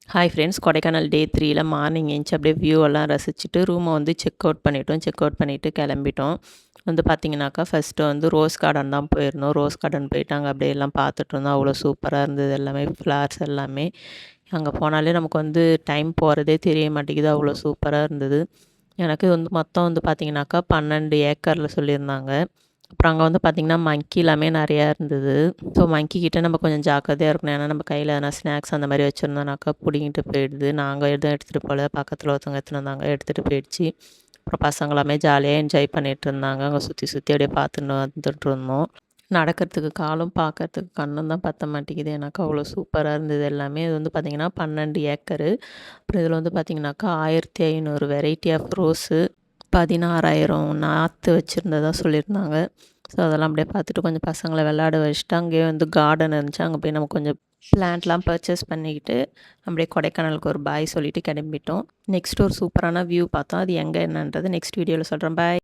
Hi friends, Kodaikanal டே 3ல morning எந்திச்சு அப்படியே view எல்லாம் ரசிச்சுட்டு ரூமை வந்து செக் அவுட் பண்ணிட்டோம். செக் அவுட் பண்ணிவிட்டு கிளம்பிட்டோம். வந்து பார்த்தீங்கன்னாக்கா, ஃபஸ்ட்டு வந்து ரோஸ் கார்டன் தான் போயிருந்தோம். ரோஸ் கார்டன் போயிட்டு அங்கே அப்படியே எல்லாம் பார்த்துட்டு இருந்தோம். அவ்வளோ சூப்பராக இருந்தது எல்லாமே, ஃப்ளவர்ஸ் எல்லாமே. அங்கே போனாலே நமக்கு வந்து டைம் போகிறதே தெரிய மாட்டேங்குது, அவ்வளோ சூப்பராக இருந்தது. எனக்கு வந்து மொத்தம் வந்து பார்த்தீங்கன்னாக்கா 12 ஏக்கரில் சொல்லியிருந்தாங்க. அப்புறம் அங்கே வந்து பார்த்திங்கன்னா மங்கி எல்லாமே நிறையா இருந்தது. ஸோ மங்கி கிட்ட நம்ம கொஞ்சம் ஜாக்கிரதையாக இருக்கணும். ஏன்னா நம்ம கையில் எதனா ஸ்நாக்ஸ் அந்த மாதிரி வச்சுருந்தோம்னாக்கா பிடிங்கிட்டு போயிடுது. நாங்கள் எதுவும் எடுத்துகிட்டு போகல, பக்கத்தில் ஒருத்தவங்க எடுத்துகிட்டு வந்தாங்க, எடுத்துகிட்டு போயிடுச்சு. அப்புறம் பசங்களாமே ஜாலியாக என்ஜாய் பண்ணிகிட்டு இருந்தாங்க. அங்கே சுற்றி சுற்றி அப்படியே பார்த்துன்னு வந்துட்டு இருந்தோம். நடக்கிறதுக்கு காலும் பார்க்கறதுக்கு கண்ணும் தான் பத்த மாட்டேங்குது. எனக்கு அவ்வளோ சூப்பராக இருந்தது எல்லாமே. இது வந்து பார்த்திங்கன்னா 12 ஏக்கரு. அப்புறம் இதில் வந்து பார்த்திங்கனாக்கா 1500 வெரைட்டி ஆஃப் ரோஸு, 16,000 நாற்று வச்சுருந்ததா சொல்லியிருந்தாங்க. ஸோ அதெல்லாம் அப்படியே பார்த்துட்டு கொஞ்சம் பசங்களை விளையாட வச்சுட்டு, அங்கேயே வந்து கார்டன் இருந்துச்சு. அங்கே போய் நம்ம கொஞ்சம் பிளான்ட்லாம் பர்ச்சேஸ் பண்ணிக்கிட்டு அப்படியே கொடைக்கானலுக்கு ஒரு பாய் சொல்லிவிட்டு கிளம்பிட்டோம். நெக்ஸ்ட் ஒரு சூப்பரான வியூ பார்த்தோம். அது எங்கே என்னன்றது நெக்ஸ்ட் வீடியோவில் சொல்கிறேன். பாய்.